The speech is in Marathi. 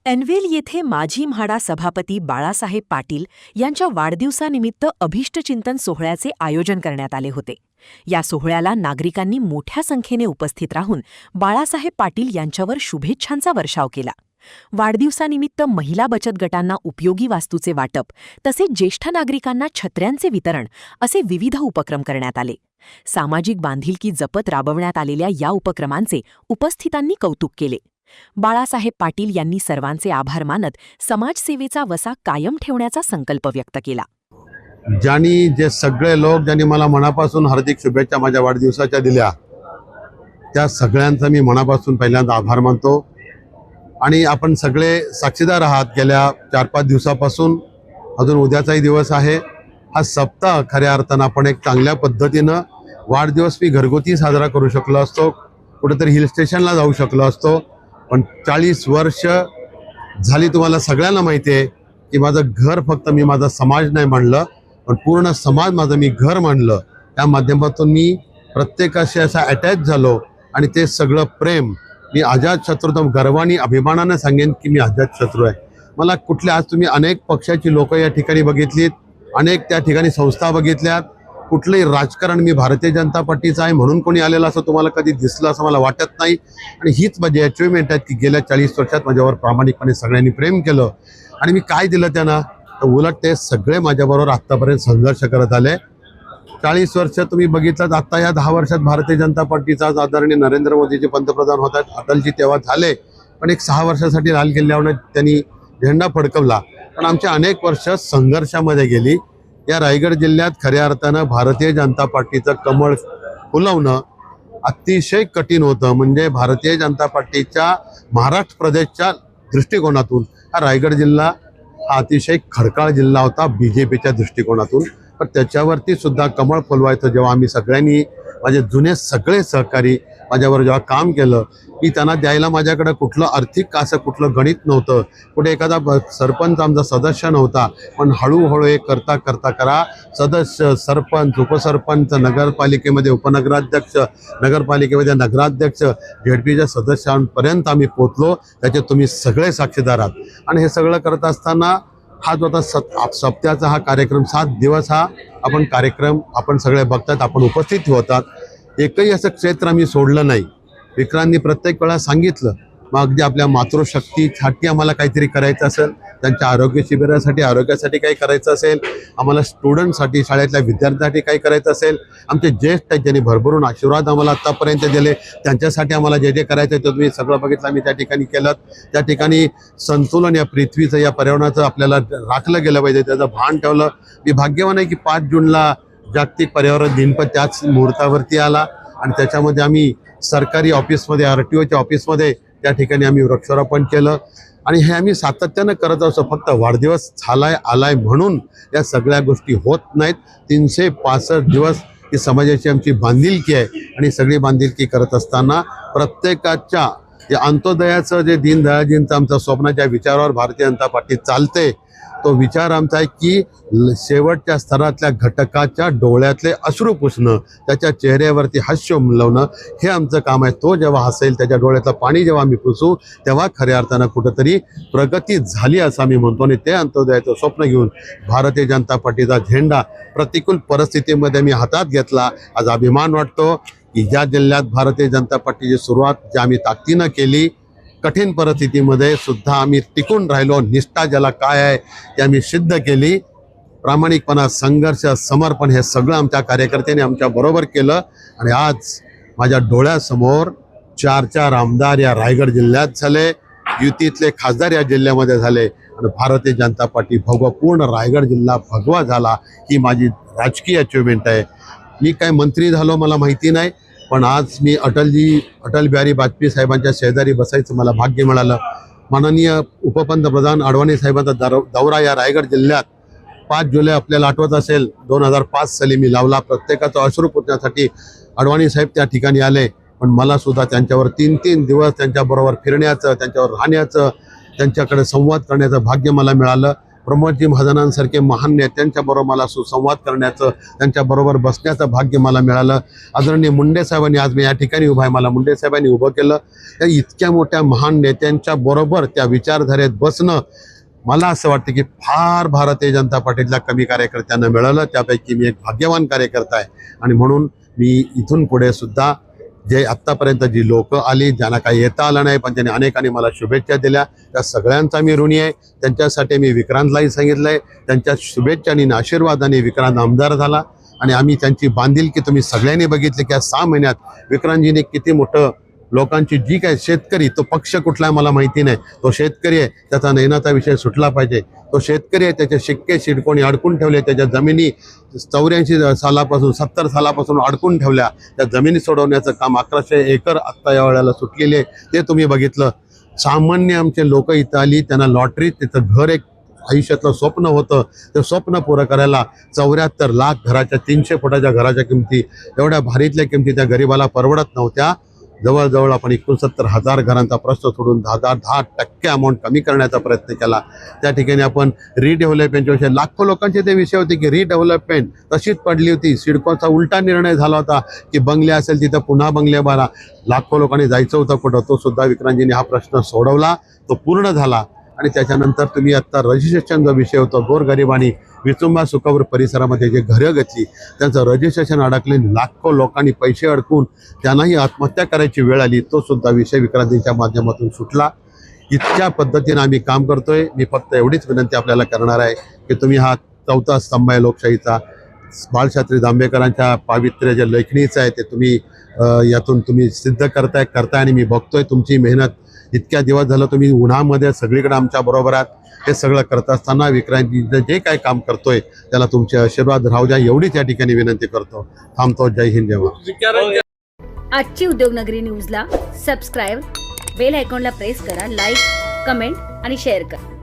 एनवेल येथे माजी म्हाडा सभापती बाळासाहेब पाटील यांच्या वाढदिवसानिमित्त अभिष्टचिंतन सोहळ्याचे आयोजन करण्यात आले होते. या सोहळ्याला नागरिकांनी मोठ्या संख्येने उपस्थित राहून बाळासाहेब पाटील यांच्यावर शुभेच्छांचा वर्षाव केला. वाढदिवसानिमित्त महिला बचत गटांना उपयोगी वास्तूचे वाटप तसेच ज्येष्ठ नागरिकांना छत्र्यांचे वितरण असे विविध उपक्रम करण्यात आले. सामाजिक बांधिलकी जपत राबवण्यात आलेल्या या उपक्रमांचे उपस्थितांनी कौतुक केले. बाळासाहेब पाटील यांनी सर्वांचे आभार मानत समाजसेवेचा वसा कायम ठेवण्याचा संकल्प व्यक्त केला. जे सगळे लोक ज्यांनी मला मनापासून हार्दिक शुभेच्छा माझ्या वाढदिवसाच्या दिल्या, त्या सगळ्यांचा मी मनापासून पहिल्यांदा आभार मानतो. आणि आपण सगळे साक्षीदार आहात. गेल्या 4-5 दिवसापासून अजून उद्याचाही दिवस आहे. हा सप्ताह खऱ्या अर्थानं आपण एक चांगल्या पद्धतीनं वाढदिवस मी घरगुती साजरा करू शकलो असतो, कुठेतरी हिल स्टेशनला जाऊ शकलो असतो. पण 40 वर्ष झाली तुम्हाला सगळ्यांना माहिती आहे की माझं घर फक्त मी माझा समाज नाही मानलं, पण पूर्ण समाज माझं मी घर मानलं. त्या माध्यमातून मी प्रत्येकाशी असा अटॅच झालो आणि ते सगळं प्रेम मी अजातशत्रू गर्वाने अभिमानानं सांगेन की मी अजातशत्रू आहे. मला कुठल्या आज तुम्ही अनेक पक्षाची लोक या ठिकाणी बघितलीत, अनेक त्या ठिकाणी संस्था बघितल्यात. कुठलंही राजकारण मी भारतीय जनता पार्टीचं आहे म्हणून कोणी आलेलं असं तुम्हाला कधी दिसलं असं मला वाटत नाही. आणि हीच माझी अचिव्हमेंट आहे की गेल्या 40 वर्षात माझ्यावर प्रामाणिकपणे सगळ्यांनी प्रेम केलं. आणि मी काय दिलं त्यांना, तर उलट ते सगळे माझ्याबरोबर आत्तापर्यंत संघर्ष करत आले. 40 वर्ष तुम्ही बघितलं, आता या 10 वर्षात भारतीय जनता पार्टीचा आदरणीय नरेंद्र मोदीचे पंतप्रधान होतात. अटलजी तेव्हा झाले, पण एक 6 वर्षासाठी लाल किल्ल्यावर त्यांनी झेंडा फडकवला. पण आमच्या अनेक वर्ष संघर्षामध्ये गेली. या रायगड जिल्ह्यात खऱ्या अर्थानं भारतीय जनता पार्टीचं कमळ फुलवणं अतिशय कठीण होतं. म्हणजे भारतीय जनता पार्टीच्या महाराष्ट्र प्रदेशच्या दृष्टिकोनातून हा रायगड जिल्हा हा अतिशय खडकाळ जिल्हा होता BJPच्या दृष्टिकोनातून. पण त्याच्यावरती सुद्धा कमळ फुलवायचं जेव्हा आम्ही सगळ्यांनी, माझे जुने सगळे सहकारी माझ्यावर जेव्हा काम केलं, मी त्यांना द्यायला माझ्याकडे कुठलं आर्थिक असं कुठलं गणित नव्हतं, कुठे एखादा सरपंच आमचा सदस्य नव्हता. पण हळूहळू एक करता करता करा सदस्य, सरपंच, उपसरपंच, नगरपालिकेमध्ये उपनगराध्यक्ष, नगरपालिकेमध्ये नगराध्यक्ष, ZPच्या सदस्यांपर्यंत आम्ही पोचलो. त्याचे तुम्ही सगळे साक्षीदार आहात. आणि हे सगळं करत असताना हा जो आता सप्त्याचा हा कार्यक्रम 7 दिवस हा आपण कार्यक्रम आपण सगळे बघतात, आपण उपस्थित होतात. एकही असं क्षेत्र आम्ही सोडलं नाही. विक्रांतनी प्रत्येक वेळा सांगितलं, मग अगदी आपल्या मातृशक्तीसाठी आम्हाला काहीतरी करायचं असेल, त्यांच्या आरोग्य शिबिरासाठी आरोग्यासाठी काही करायचं असेल, आम्हाला स्टुडंटसाठी शाळेतल्या विद्यार्थ्यांसाठी काही करायचं असेल, आमचे ज्येष्ठ आहेत ज्यांनी भरभरून आशीर्वाद आम्हाला आत्तापर्यंत दिले, त्यांच्यासाठी आम्हाला जे जे करायचं आहे ते तुम्ही सगळं बघितलं आम्ही त्या ठिकाणी केलं. त्या ठिकाणी संतुलन या पृथ्वीचं, या पर्यावरणाचं आपल्याला राखलं गेलं पाहिजे, त्याचं भान ठेवलं. मी भाग्यवान आहे की 5 जूनला जागतिक पर्यावरण दिन पण त्याच मुहूर्तावरती आला. आणि त्याच्यामध्ये आम्ही सरकारी ऑफिसमध्ये, RTOच्या ऑफिसमध्ये त्या ठिकाणी आम्ही वृक्षारोपण केलं. आणि हे आम्ही सातत्यानं करत असतो. फक्त वाढदिवस झालाय आलाय म्हणून या सगळ्या गोष्टी होत नाहीत. 365 दिवस ही समाजाची आमची बांधिलकी आहे. आणि सगळी बांधिलकी करत असताना प्रत्येकाच्या जे अंत्योदयाचं, जे दीनदयाळजींचं आमचं स्वप्नाच्या विचारावर भारतीय जनता पार्टी चालते, तो विचार आमचा आहे की शेवटच्या स्तरातल्या घटकाच्या डोळ्यातले अश्रू पुसणं, त्याच्या चेहऱ्यावरती हास्य उमलवणं, हे आमचं काम आहे. तो जेव्हा हसेल, त्याच्या डोळ्यातलं पाणी जेव्हा आम्ही पुसू, तेव्हा खऱ्या अर्थानं कुठंतरी प्रगती झाली असं आम्ही म्हणतो. आणि ते अंत्योदयाचं स्वप्न घेऊन भारतीय जनता पार्टीचा झेंडा प्रतिकूल परिस्थितीमध्ये मी हातात घेतला. आज अभिमान वाटतो की ज्या जिल्ह्यात भारतीय जनता पार्टीची सुरुवात ज्या आम्ही ताकदीनं केली, कठीण परिस्थितीमध्ये सुद्धा आम्ही टिकून राहिलो. निष्ठा ज्याला काय आहे ते आम्ही सिद्ध केली. प्रामाणिकपणा, संघर्ष, समर्पण हे सगळं आमच्या कार्यकर्त्यांनी आमच्या बरोबर केलं. आणि आज माझ्या डोळ्यासमोर 4 आमदार या रायगड जिल्ह्यात झाले, युतीतले खासदार या जिल्ह्यामध्ये झाले, आणि भारतीय जनता पार्टी भगवा, पूर्ण रायगड जिल्हा भगवा झाला. ही माझी राजकीय अचिव्हमेंट आहे. मी काय मंत्री झालो मला माहिती नाही, पण आज मी अटल बिहारी वाजपेयी साहेबांच्या शेजारी बसायचं मला भाग्य मिळालं. माननीय उपपंतप्रधान अडवाणी साहेबांचा दौरा या रायगड जिल्ह्यात 5 जुलै आपल्याला आठवत असेल 2005 साली मी लावला. प्रत्येकाचं अश्रू पुसण्यासाठी अडवाणी साहेब त्या ठिकाणी आले. पण मला सुद्धा त्यांच्यावर 3-3 दिवस त्यांच्याबरोबर फिरण्याचं, त्यांच्यावर राहण्याचं, त्यांच्याकडे संवाद करण्याचं भाग्य मला मिळालं. प्रमोदजी महाजनांसारखे महान नेत्यांच्या बरोबर मला सुसंवाद करण्याचं, त्यांच्याबरोबर बसण्याचं भाग्य मला मिळालं. आदरणीय मुंडे साहेबांनी, आज मी या ठिकाणी उभा आहे, मला मुंडे साहेबांनी उभं केलं. त्या इतक्या मोठ्या महान नेत्यांच्या बरोबर त्या विचारधारेत बसणं, मला असं वाटतं की फार भारतीय जनता पार्टीतल्या कमी कार्यकर्त्यांना मिळालं. त्यापैकी मी एक भाग्यवान कार्यकर्ता आहे. आणि म्हणून मी इथून पुढे सुद्धा जे आत्तापर्यंत जी लोक आली, ज्यांना काही येता आलं नाही पण त्यांनी अनेकांनी मला शुभेच्छा दिल्या, त्या सगळ्यांचा मी ऋणी आहे. त्यांच्यासाठी मी विक्रांतलाही सांगितलं आहे, त्यांच्या शुभेच्छांनी आणि आशीर्वादाने विक्रांत आमदार झाला. आणि आम्ही त्यांची बांधिलकी तुम्ही सगळ्यांनी बघितली की 6 महिन्यात विक्रांतजीने किती मोठं लोकांची, जी काय शेतकरी, तो पक्ष कुठला आहे मला माहिती नाही, तो शेतकरी आहे, त्याचा नैनाचा विषय सुटला पाहिजे. तो शेतकरी आहे, त्याचे शिक्के शिडकोणी अडकून ठेवले, त्याच्या जमिनी 84 सालापासून 70 सालापासून अडकून ठेवल्या. त्या जमिनी सोडवण्याचं काम 1100 एकर आत्ता या वेळेला सुटलेले, ते तुम्ही बघितलं. सामान्य आमचे लोक इथं आली, त्यांना लॉटरीत तिथं घर, एक आयुष्यातलं स्वप्न होतं, ते स्वप्न पुरं करायला 74 लाख घराच्या, 300 फुटाच्या घराच्या किमती, एवढ्या भारीतल्या किमती त्या गरिबाला परवडत नव्हत्या. जवळजवळ आपण 69,000 घरांचा प्रश्न सोडून 10% अमाऊंट कमी करण्याचा प्रयत्न केला. त्या ठिकाणी आपण रिडेव्हलपमेंटच्या विषय, लाखो लोकांचे ते विषय होते की रिडेव्हलपमेंट तशीच पडली होती. सिडकोचा उलटा निर्णय झाला होता की बंगले असेल तिथं पुन्हा बंगले बारा. लाखो लोकांनी जायचं होतं कुठं, तो सुद्धा विक्रांतजींनी हा प्रश्न सोडवला, तो पूर्ण झाला. आणि त्याच्यानंतर तुम्ही आत्ता रजिस्ट्रेशन जो विषय होता, गोरगरिबांनी विचुंबा सुकापूर परिसरामध्ये जे घरं घेतली, त्यांचं रजिस्ट्रेशन अडकले, लाखो लोकांनी पैसे अडकून त्यांनाही आत्महत्या करायची वेळ आली, तो सुद्धा विषय विक्रांतींच्या माध्यमातून सुटला. इतक्या पद्धतीने आम्ही काम करतोय. मी फक्त एवढीच विनंती आपल्याला करणार आहे की तुम्ही हा 4था स्तंभ आहे लोकशाहीचा, बाळशास्त्री जांभेकरांच्या पावित्र्य जे लेखणीचं आहे, ते तुम्ही यातून तुम्ही सिद्ध करताय. आणि मी बघतोय तुमची मेहनत. इतक्या दिवस झालं तुम्ही उन्हामध्ये सगळीकडे आमच्या बरोबर आहात. हे सगळं करत असताना विक्रांतजींचं जे काय काम करतोय त्याला तुमचे आशीर्वाद राहू द्या, एवढीच या ठिकाणी विनंती करतो. थांबतो. जय हिंद, जय महाराष्ट्र. आजची उद्योगनगरी न्यूजला सबस्क्राईब, बेल आयकॉनला प्रेस करा, लाईक, कमेंट आणि शेअर करा.